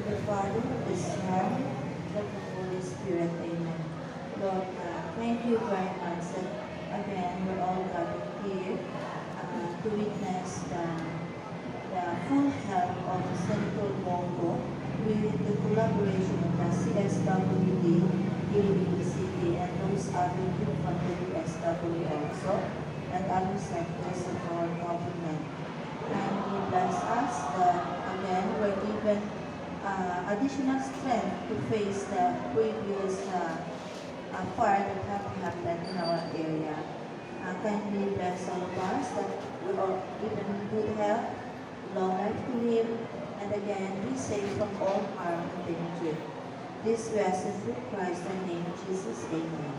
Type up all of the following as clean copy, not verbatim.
the Father, the Son, and the Holy Spirit. Amen. Lord, thank you very much that again we're all gathered here to witness the full help of Senator Bongo with the collaboration of the CSWD here in the city and those other group from the USW also and other sectors of our government. And He bless us that again we're given additional strength to face the previous fire that have happened in our area. Kindly bless all of us that we are given good health, long life to live, and again be safe from all harm and danger. This we ask through Christ in the name of Jesus. Amen.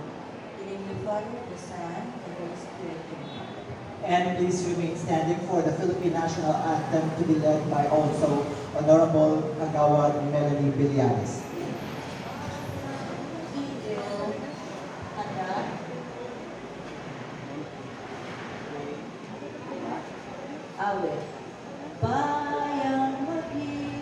In the name of the Father, the Son, and the Holy Spirit. Amen. And please remain standing for the Philippine National Anthem to be led by also Honorable Kagawad Melanie Villanes. Awe. Bayang mag-ibig,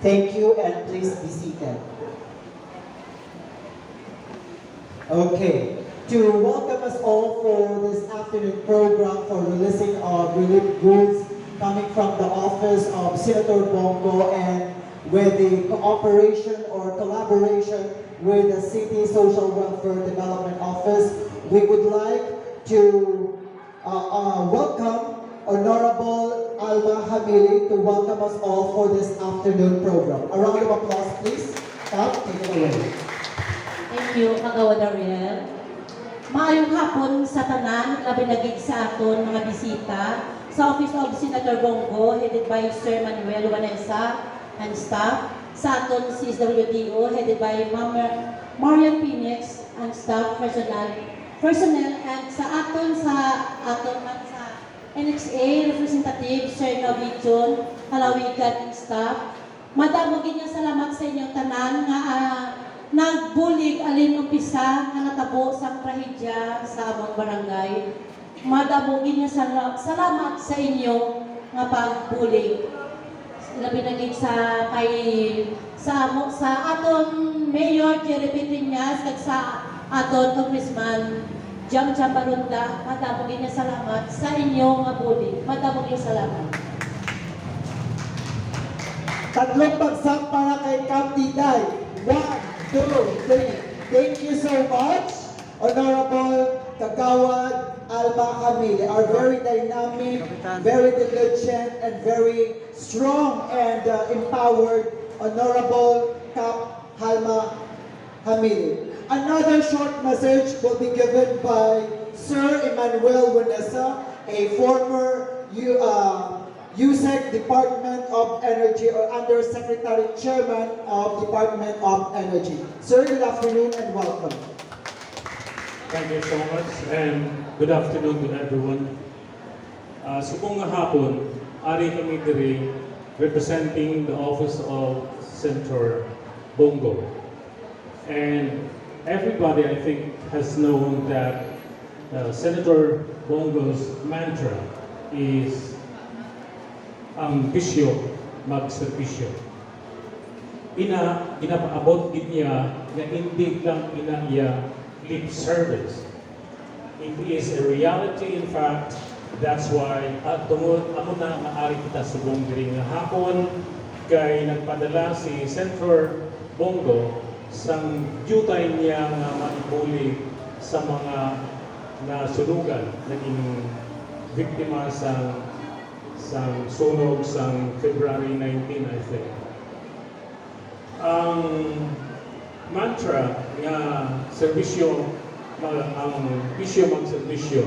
Thank you, and please be seated. Okay, to welcome us all for this afternoon program for releasing of relief goods coming from the office of Senator Bongo and with the cooperation or collaboration with the City Social Welfare Development Office, we would like to welcome Honorable Alma Hamili to welcome us all for this afternoon program. A round of applause, please. Cap, take it away. Thank you, Kagawad Ariel. Maayong hapon sa tanan, labi nagig sa aton mga bisita sa Office of Senator Bongo, headed by Sir Manuel Vanessa and staff, sa aton CSWDO, headed by Marian Phoenix and staff, personnel, and sa aton man sa NXA representative, Sir Kavichon, Halawigan and staff. Madamo ginya salamat sa inyong tanan nga nagbulig alin umpisa nga natabo sa trahedya sa among barangay. Madamo ginya salamat sa inyo nga pagbulig. Labi na gid sa aton Mayor Jerry Petriñas kag sa aton Congressman Jam Barunda, madamo ginya salamat sa inyong nga bulig. Madamo ginya salamat. Tatlong bagsak para kay Cap Diday. 1, 2, 3. Thank you so much, Honorable Kagawad Alma Hamili, our very dynamic, very diligent, and very strong and empowered Honorable Cap Alma Hamili. Another short message will be given by Sir Emmanuel Vanessa, a former USEC Department of Energy or Undersecretary Chairman of Department of Energy. Sir, good afternoon and welcome. Thank you so much and good afternoon to everyone. Subong nga hapon, ari kami diri representing the office of Senator Bongo. And everybody, I think, has known that Senator Bongo's mantra is ang bisyo magserbisyo. ginapaabot gid niya na hindi lang iya lip service. It is a reality, in fact. That's why amo na maaari kita subong diri nga hapon kay nagpadala si Senator Bongo sang dutay niya nga maibuli sa mga nasulugan, naging biktima sang sunog sang February 19, I think. Ang mantra nga serbisyo, ang bisyo magserbisyo,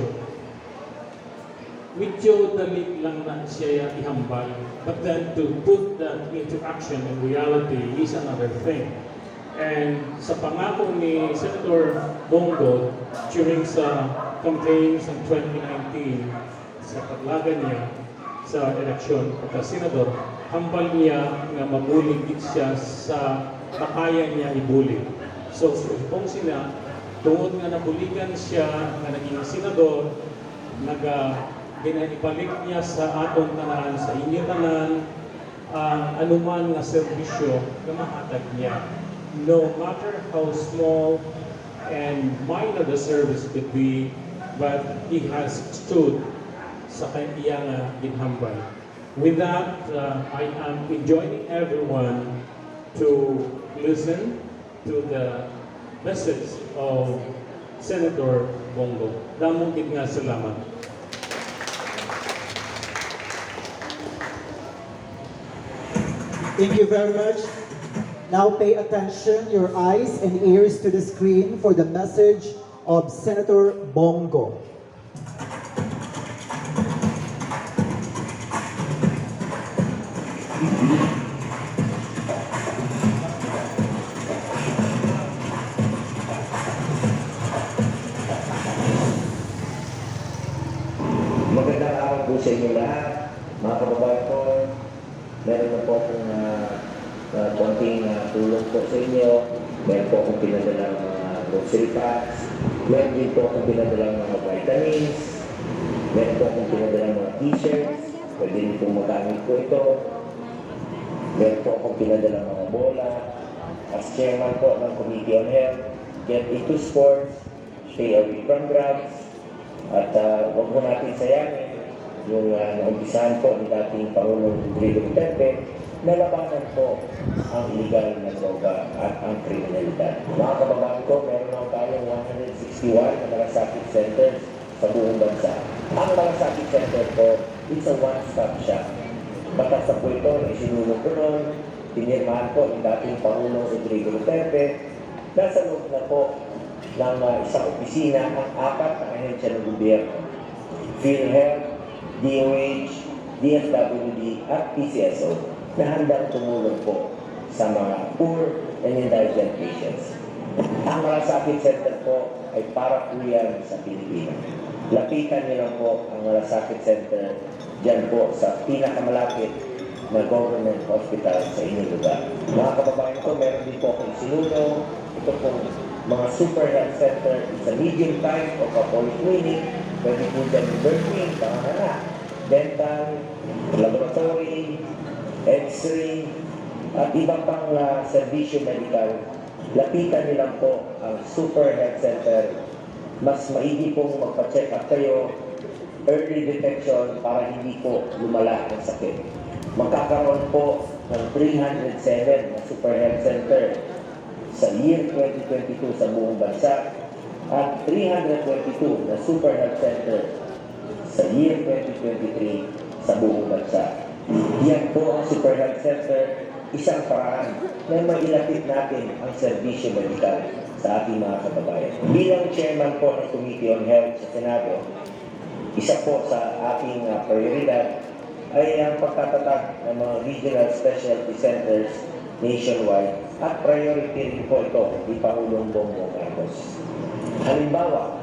medyo dali lang na siya ihambal. But then to put that into action and reality is another thing. And sa pangako ni Senator Bongo during sa campaign sa 2019, sa paglagan niya sa eleksyon pagka-senador, hambal niya nga mabulig siya sa makaya niya ibuli. So, kung sila, tungod nga nabuligan siya nga naging senador, ginaipalit niya sa aton tanan, sa inyo tanan, ang anuman nga serbisyo na mahatag niya. No matter how small and minor the service could be, but he has stood sa kanya nga ginhambal. With that, I am enjoining everyone to listen to the message of Senator Bongo. Damong gid nga salamat. Thank you very much. Now pay attention, your eyes and ears to the screen for the message of Senator Bongo. Magandang araw po sa inyo lahat, mga kababayan ko. Meron na po akong konting tulong po sa inyo. Meron po akong pinadalang mga grocery packs. Meron din po akong pinadalang mga vitamins. Meron po akong pinadalang mga t-shirts. Pwede din po magamit po ito. Meron po akong pinadalang mga bola. As chairman po ng Committee on Health, get into sports, stay away from drugs. At huwag mo natin sayangin yung naumpisahan po ni dating Pangulong Rodrigo Duterte na labanan po ang illegal na droga at ang kriminalidad. Mga kababayan ko, meron na tayong 161 na malasakit centers sa buong bansa. Ang malasakit center po, it's a one-stop shop. Batas sa po ito na isinulong ko noon, pinirmahan po ni dating Pangulong Rodrigo Duterte. Nasa loob na po ng isang opisina ang 4 na ahensya ng gobyerno. PhilHealth, DOH, DSWD at PCSO na handang tumulong po sa mga poor and indigent patients. Ang Malasakit Center po ay para po yan sa Pilipinas. Lapitan niyo lang po ang Malasakit Center dyan po sa pinakamalapit na government hospital sa inyong lugar. Mga kababayan ko, meron din po akong sinulong. Ito po mga super health center sa medium type o polyclinic. Pwede po dyan yung birthing, panganak, dental, laboratory, x-ray, at ibang pang servisyo medical. Lapitan niyo lang po ang super health center. Mas maigi pong magpa-check up kayo, early detection para hindi po lumala ang sakit. Magkakaroon po ng 307 na super health center sa year 2022 sa buong bansa at 322 na super health center sa year 2023 sa buong bansa. Yan po ang super health center, isang paraan na mailapit natin ang serbisyo medikal sa ating mga kababayan. Bilang chairman po ng Committee on Health sa Senado, isa po sa ating prioridad ay ang pagtatatag ng mga regional specialty centers nationwide at priority rin po ito ni Pangulong Bongbong Marcos. Halimbawa,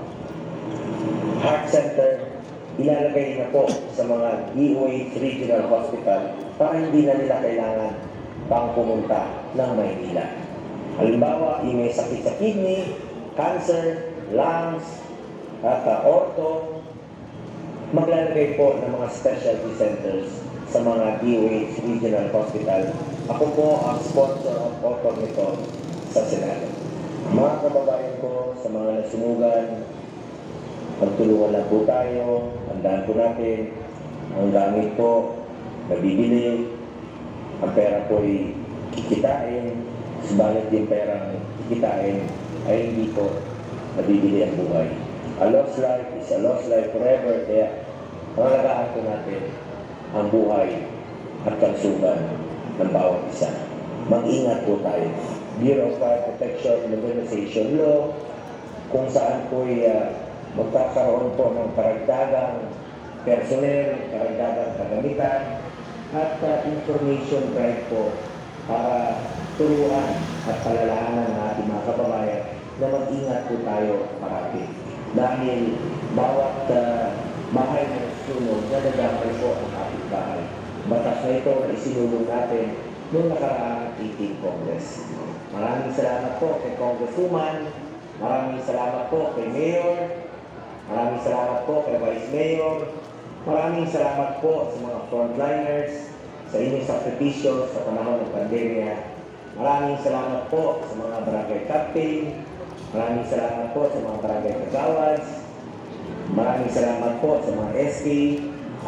heart center, ilalagay na po sa mga DOH regional hospital para hindi na nila kailangan pang pumunta ng Maynila. Halimbawa, yung may sakit sa kidney, cancer, lungs, at ortho, maglalagay po ng mga specialty centers sa mga DOH regional hospital Ako po ang sponsor of author nito sa Senado. Mga kababayan ko, sa mga nasunugan, magtulungan lang po tayo, handaan po natin, ang gamit po, nabibili, ang pera po ay kikitain, subalit yung perang kikitain ay hindi po nabibili ang buhay. A lost life is a lost life forever, kaya pangalagaan po natin ang buhay at kalusugan ng bawat isa. Mag-ingat po tayo. Bureau of Fire Protection and Organization Law, kung saan po magkakaroon po ng karagdagang personnel, karagdagang kagamitan, at information drive po para turuan at palalahanan ng ating mga kababayan na mag-ingat po tayo parati. Dahil bawat bahay na sunog, nadadamay po ang ating bahay. Batas na ito na isinulong natin noong nakaraang 18 Congress. Maraming salamat po kay Congresswoman, maraming salamat po kay Mayor, maraming salamat po kay Vice Mayor, maraming salamat po sa mga frontliners, sa inyong sakripisyo sa panahon ng pandemya. Maraming salamat po sa mga barangay captain, maraming salamat po sa mga barangay kagawads, maraming salamat po sa mga SK,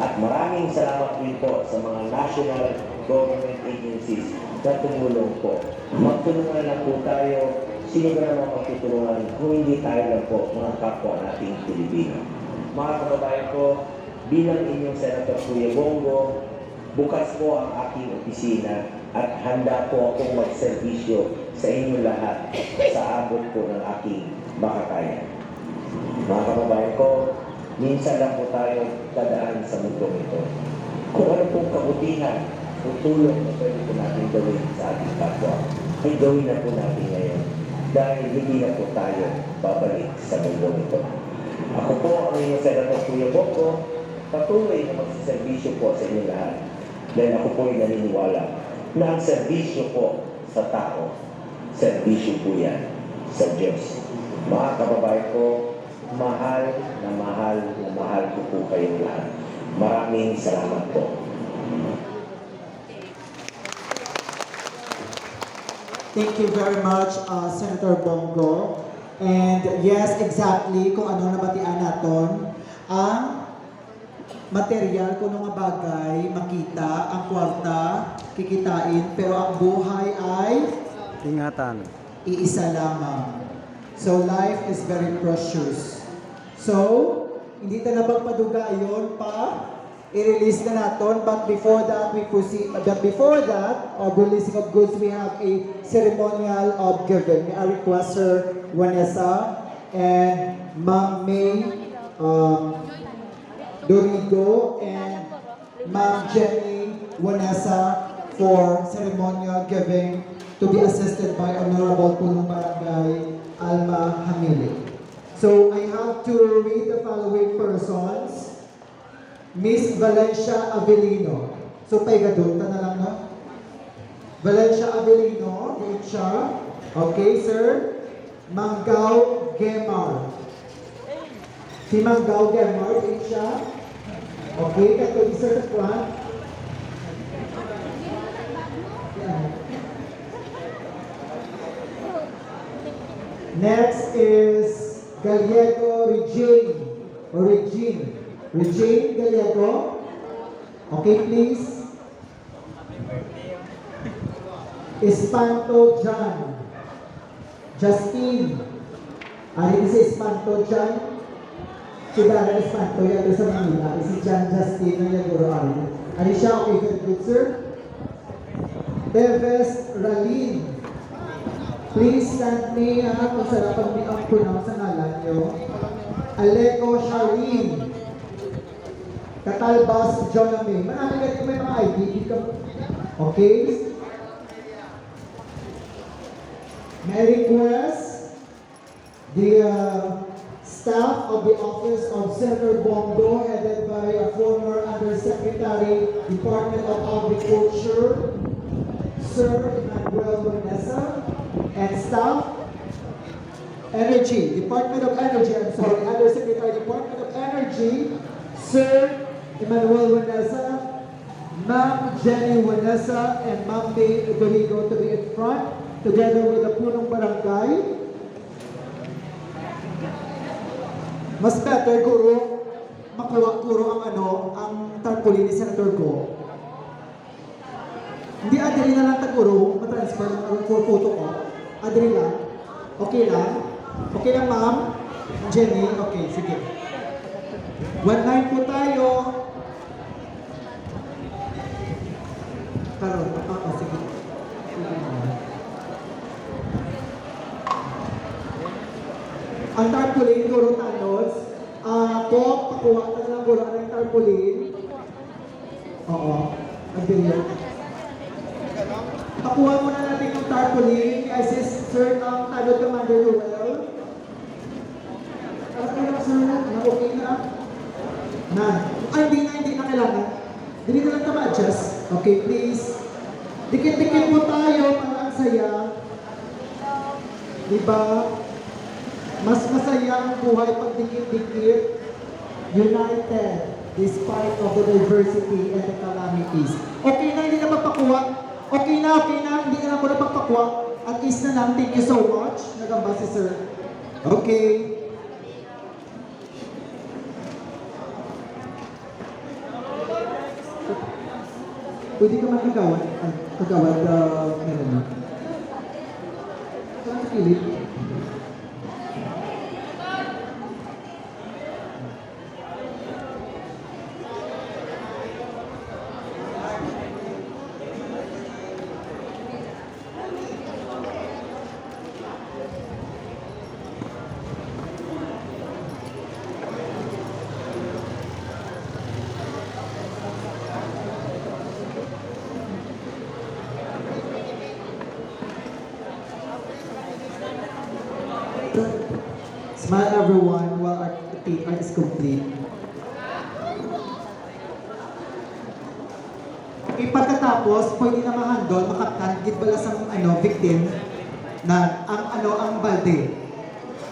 at maraming salamat din po sa mga national government agencies na tumulong po. Magtulungan lang po tayo. Sino ba naman magtutulungan kung hindi tayo lang po mga kapwa nating Pilipino. Mga kababayan ko, bilang inyong Senator Kuya Bongo, bukas po ang aking opisina at handa po akong magserbisyo sa inyo lahat sa abot po ng aking makakaya. Mga kababayan ko, minsan lang po tayo dadaan sa mundong ito. Kung ano pong kabutihan o tulong na pwede po natin gawin sa ating kapwa, ay gawin na po natin ngayon dahil hindi na po tayo babalik sa mundong ito. Ako po ang inyong Senator Kuya Bongo, patuloy na magsiservisyo po sa inyo lahat dahil ako po ay naniniwala na ang serbisyo po sa tao, serbisyo po yan sa Diyos. Mga kababayan ko, mahal na mahal ko po kayong lahat. Maraming salamat po. Thank you very much, Senator Bongo. And yes, exactly, kung ano nabatian naton, ang material kung mga bagay, makita, ang kwarta, kikitain, pero ang buhay ay Ingatan. iisa lamang. So life is very precious. So, hindi ta na magpadugayon pa, i-release na natin, but before that, of releasing of goods, we have a ceremonial of giving. May I request Sir Vanessa and Ma'am May Dorigo and Ma'am Jenny Vanessa for ceremonial giving to be assisted by Honorable Punong Barangay Alma Hamili. So I have to read the following persons. Miss Valencia Avelino. So paigadunta na lang, no? Valencia Avelino, yun siya. Okay, sir. Manggao Gemar. Si Manggao Gemar, yun siya. Okay, kato isa sa front. Yeah. Next is Gallego Regine Gallego. Okay, please. Espanto John. Justine. Ari si Espanto John. Si Dara Espanto yan sa Manila. Si John Justine na Yaguro Ari. Ari siya, okay, very good, sir. Deves Ralin. Please stand me kung sarapan mi ang pronounce ang ngalan nyo. Aleko Sharin. Katalbas Jonami. Marami ka may mga ID dito. Okay? May request the staff of the Office of Senator Bongo, headed by a former Undersecretary, Department of Agriculture, Sir Emmanuel Vanessa, and staff, Department of Energy, Undersecretary, Department of Energy, Sir Emmanuel Vanessa, Ma'am Jenny Vanessa and Ma'am May Dorigo to be in front, together with the punong barangay. Mas better, guro, makuha guro ang tarpaulin ni Senator Go. Hindi, adiri na lang taguro, matransfer ang photo ko. Adiri lang. Okay lang? Okay lang, ma'am? Jenny? Okay, sige. One line po tayo. Karon, sige. Ang tarpaulin, guro Tanos. Po, pakuha ka na lang guro ang tarpaulin. Oo. Adiri yan. Pakuha muna natin yung tarpaulin. I-assist, sir, ang Tanod Commander Ruel. Okay lang, sir. Okay na. Ay, hindi na kailangan. Hindi na lang ka ma-adjust. Okay, please. Dikit-dikit po tayo para ang saya. Diba? Mas masaya ang buhay pag dikit-dikit. United, despite of the diversity and the calamities. Okay na, hindi na magpakuha. Okay na, hindi na ako napagpakuha. At least na lang, thank you so much. Nagamba si sir. Okay. Pwede ka man kagawad, meron na. Saan sa kilid? Smile everyone while our paper is complete. Okay, pagkatapos, pwede na mahandol, makaptan, gitbala sa victim na ang balde,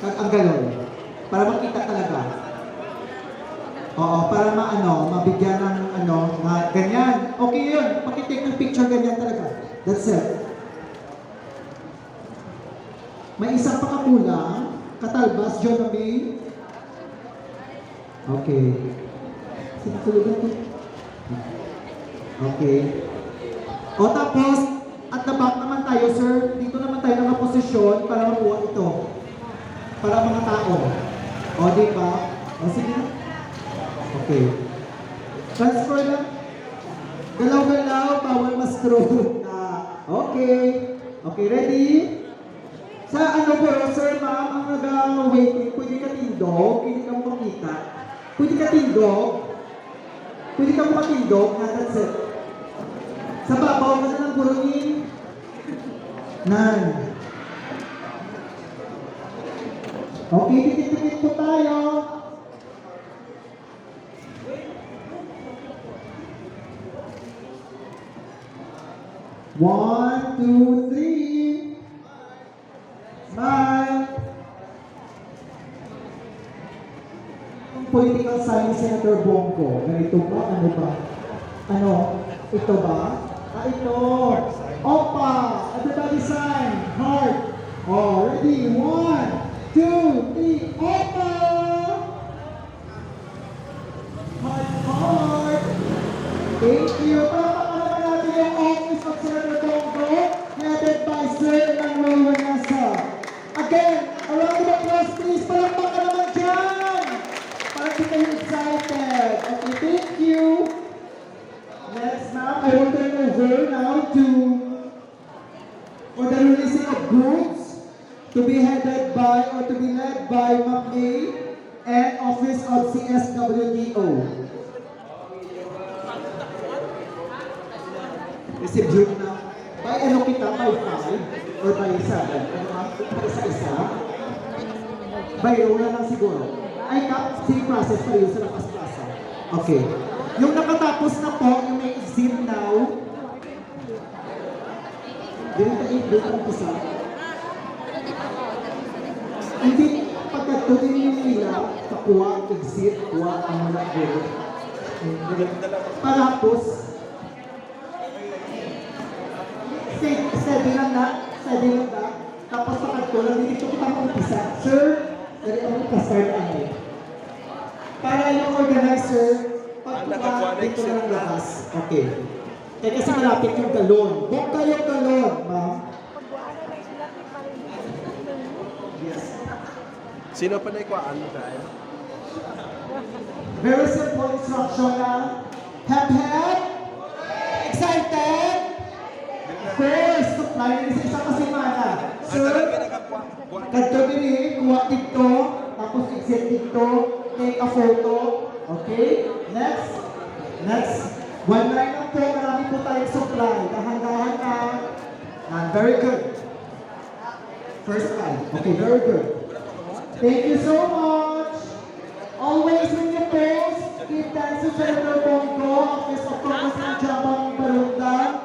ang galon, para makita talaga. Oo, para mabigyan ng na ganyan. Okay yun, pakitake ng picture ganyan talaga. That's it. May isang pakakulang. Katalbas, John May. Okay. Sinasulugan ko. Okay. O tapos, at the back naman tayo, sir. Dito naman tayo nakaposisyon para makuha ito. Para mga tao. O, di ba? O, sige. Okay. Transfer lang. Galaw-galaw, bawal ma-stroke. Okay. Okay, ready? Sa po, sir, ma'am, ang nag-waiting, pwede ka tindog, pwede kang makita. Pwede ka tindog. Pwede kang makatindog, that's it. Sa babaw ka na ng burungin. None. Okay, tikit-tikit po tayo. One, two, three. Smile. Ang political science, Senator Bongo, ganito ba? Ano ba? Ito ba? Ito. Opa! Everybody sign. Heart. Oh, ready? 1, 2, 3. Opa! Heart. Thank you. Palapakanan natin yung office of Senator Bongo, headed by Sir Manuel Vanessa. Again, a round of applause please. Palakpakan naman dyan. Para di kayo excited. Okay, thank you. Next, ma'am, I will turn over now for the releasing of goods to be headed by or to be led by Ma'am A and Office of CSWDO. Receive yun na. By kita? By 5 or by 7? Isa-isa? By row na lang siguro. Ay, same process pa rin sa lakas-pasa. Okay. Yung nakatapos na po, yung may exit now. Dito ang isa. Hindi, pagkatuloy yung nila, pakuha, exit, kuha, ang mga guro. Parapos, steady lang na. Steady lang na. Tapos sa kanto lang, dito kita mag-umpisa. Sir, dali ako ka-start ano. Para yung organizer, pagtuwa, dito na ng lakas. Okay. Kaya kasi malapit yung galon. Book kayong galon, ma'am. Yes. Sino pa na ikuhaan mo tayo? Very simple instruction na. Hep. Excited? First, supply na sa isa kasi mana. Sir, kanto dili, kuha dito, tapos exit dito, take a photo. Okay? Next. One line lang po, marami po tayong supply. Dahan-dahan na. Very good. First line. Okay, very good. Thank you so much. Always when you post, give thanks to Senator Bongo, Office of Congressman Jambang Barunda,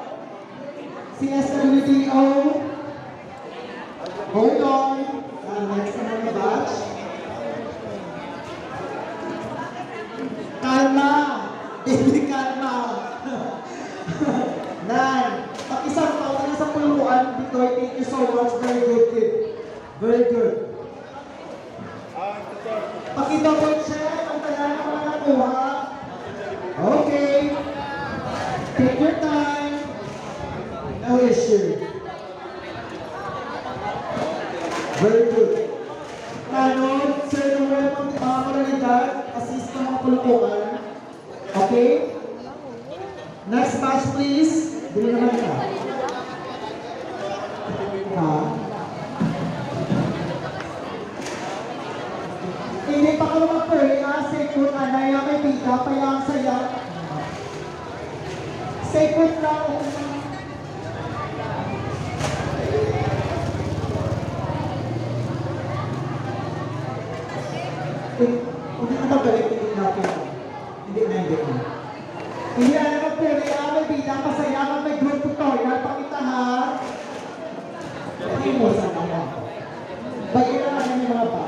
CSWDO. Hold on. Next naman na batch. Kalma. Baby, kalma. Nine. Pag isang taon na sa puluan, Bitoy, thank you so much. Very good, kid. Very good. Paki-double check ang talan ng mga nakuha. Okay. Take your time. No issue. Very good. Tanong, Sir Noel, mga moralidad, assist ng mga pulukuan. Okay? Next batch, please. Dili naman ka. Ha? Hindi pa ka mag-pray, second, anay, may bida, payang saya. Second lang. Hindi na magaling, hindi natin. Hindi na. Hindi na mag-pray, may bida, masaya, may group tutorial, pakita ha. Hindi mo sa mga. Bagay na lang yung mga ba.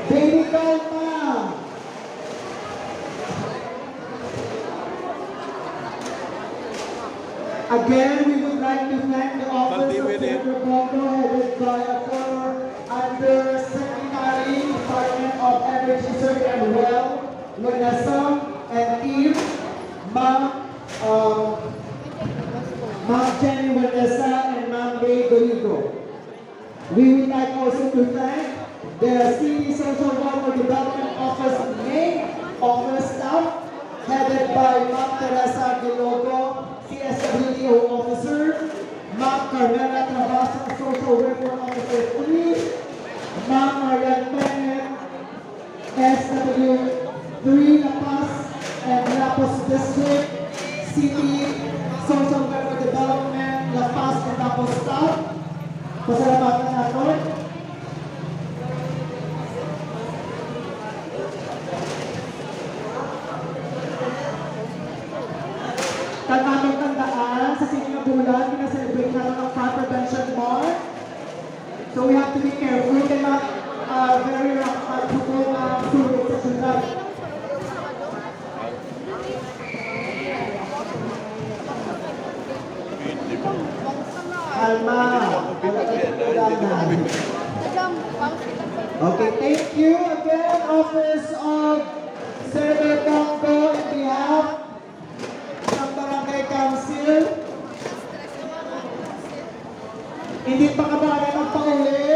Baby, calma. Again, we would like to thank the Office of Senator Bongo, headed by a former Undersecretary, Department of Energy, Research and Well, Vanessa, and team, Ma'am Jenny Vanessa and Ma'am May Dorigo. We would like also to thank the City Social Welfare Development Office main office staff, headed by Ma'am Teresa Gilogo, CSWDO Officer, Ma'am Carmela Trabaso, Social Welfare Officer 3, Ma'am Marian Bennett, SW3 La Paz and Lapos District, City Social Welfare Development, La Paz and Lapos staff. Pasalamatan natin. Tandaan tandaan sa senior bulan, pinaselebrate natin ang Fire Prevention Month. So we have to be careful. We cannot very pukul sulit sa syudad. Alma. Okay, thank you again, Office of Senator Bongo, in behalf ng Barangay Council. Hindi pa ka ba ng pauli?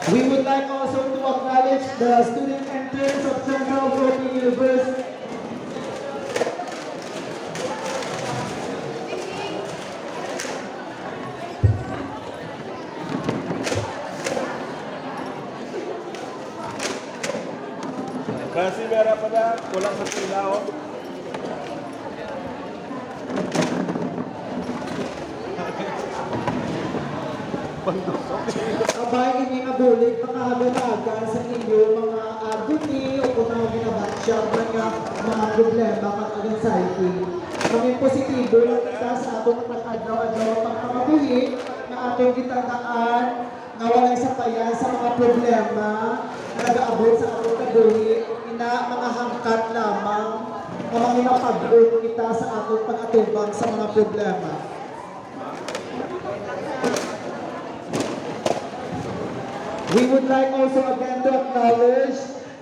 We would like also to acknowledge the student interns of Central Philippine University. Kasi meron pa na, kulang sa tila oh. Abay, hindi nabulig, mga haganagan sa inyo, mga aguni, o kung mga ginabatsya, mga mga problema kag anxiety. Kami positibo lang kita sa atong pag-adlaw-adlaw pagkakabuhi na atong gitandaan na walay sapayan sa mga problema na nag-aabot sa atong kabuhi, ina mga hangkat lamang na mga napag-earn kita sa atong pag-atubang sa mga problema. We would like also again to acknowledge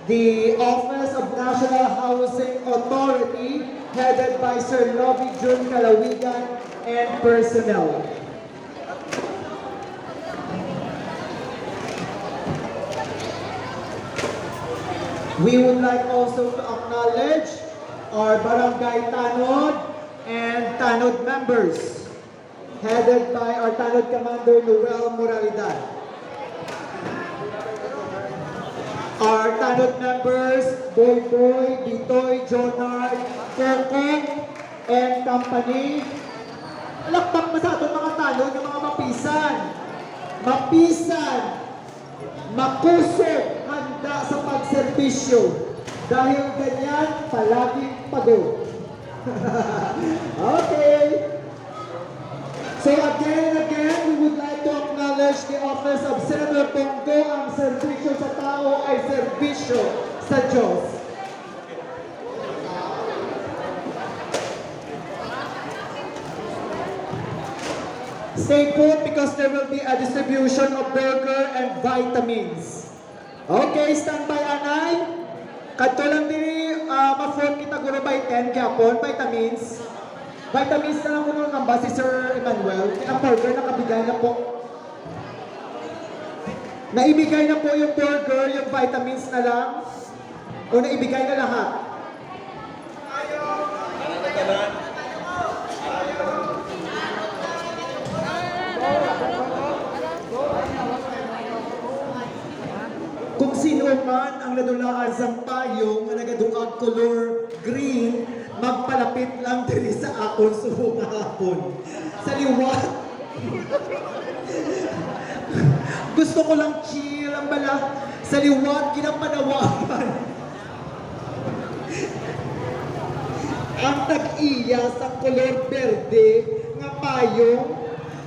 the Office of National Housing Authority headed by Sir Lovie Jun Calawigan and personnel. We would like also to acknowledge our Barangay Tanod and Tanod members headed by our Tanod Commander Noel Moralidad. Our Tanod members, Boy Boy, Bitoy, Jonard, Kokong, and company. Lakpak mo sa ating mga tanod ng mga mapisan. Mapisan, makusog, handa sa pagserbisyo. Dahil ganyan, palaging pagod. Okay. So again and again, we would like to acknowledge the office of Senator Bongo. Ang serbisyo sa tao ay serbisyo sa Diyos. Stay put because there will be a distribution of burger and vitamins. Okay, standby anay. Kadto lang diri ma-phone kita guro by 10 gyapon vitamins. Vitamins na lang ko nung kamba si Sir Emmanuel. Ang burger nakabigay na po. Naibigay na po yung burger, yung vitamins na lang. O naibigay na lahat. Kung sino man ang nadulaan sa payong na nagaduag color green, magpalapit lang diri sa akon subong hapon. Sa liwat. Gusto ko lang chill ang bala. Sa liwat, ginapanawagan. Ang tag-iya sa color verde nga payong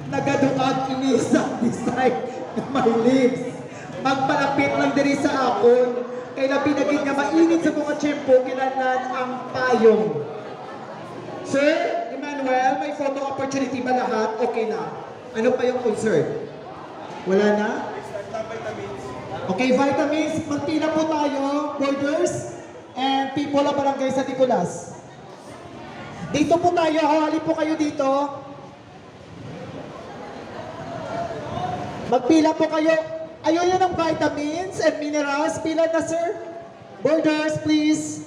nagaduag ini sa design na may leaves. Magpalapit lang diri sa akon. Kay labi naging nga mainit sa mga tiyempo kinanan ang payong. Sir Emmanuel, may photo opportunity ba lahat? Okay na. Ano pa yung concern? Wala na? Okay, vitamins. Magpila po tayo, boarders and people of Barangay San Nicolas. Dito po tayo, hawali po kayo dito. Magpila po kayo. Ayun yun ang vitamins and minerals. Pila na, sir? Boarders, please.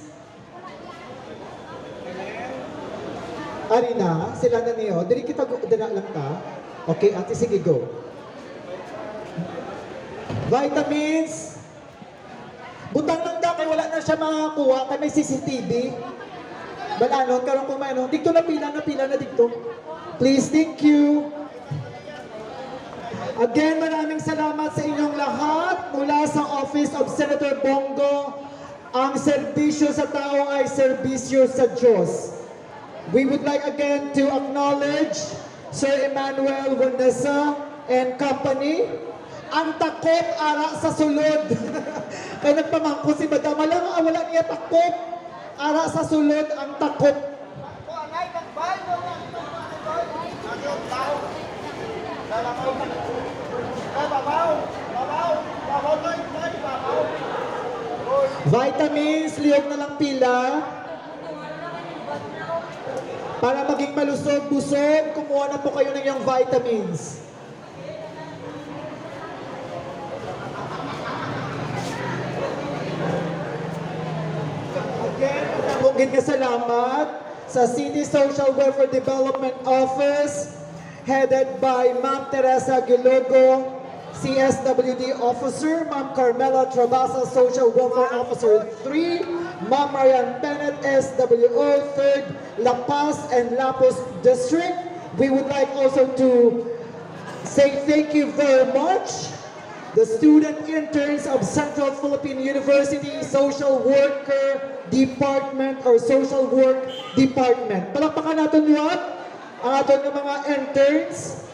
Ari na, sila na niyo. Dili kita dala lang ta. Okay, ate, sige, go. Vitamins. Butang lang daw, kay wala na siya makakuha. Kay may CCTV. Balanon, karong kumain. Dito na pila na dito. Please, thank you. Again, maraming salamat sa inyong lahat mula sa Office of Senator Bongo. Ang serbisyo sa tao ay serbisyo sa Diyos. We would like again to acknowledge Sir Emmanuel Vanessa and company. Ang takot ara sa sulod. Kaya nagpamangko si Madam, wala niya takot. Ara sa sulod ang takot. Vitamins, liyog na lang pila. Para maging malusog-busog, kumuha na po kayo ng iyong vitamins. Again, mungkin kasalamat sa City Social Welfare Development Office headed by Ma'am Teresa Gilogo, CSWD Officer, Ma'am Carmela Trabasa, Social Welfare Officer 3, Ma'am Marian Bennett, SWO 3rd, La Paz and Lapus District. We would like also to say thank you very much the student interns of Central Philippine University Social Worker Department or Social Work Department. Palakpakan natin yun ang aton ng mga interns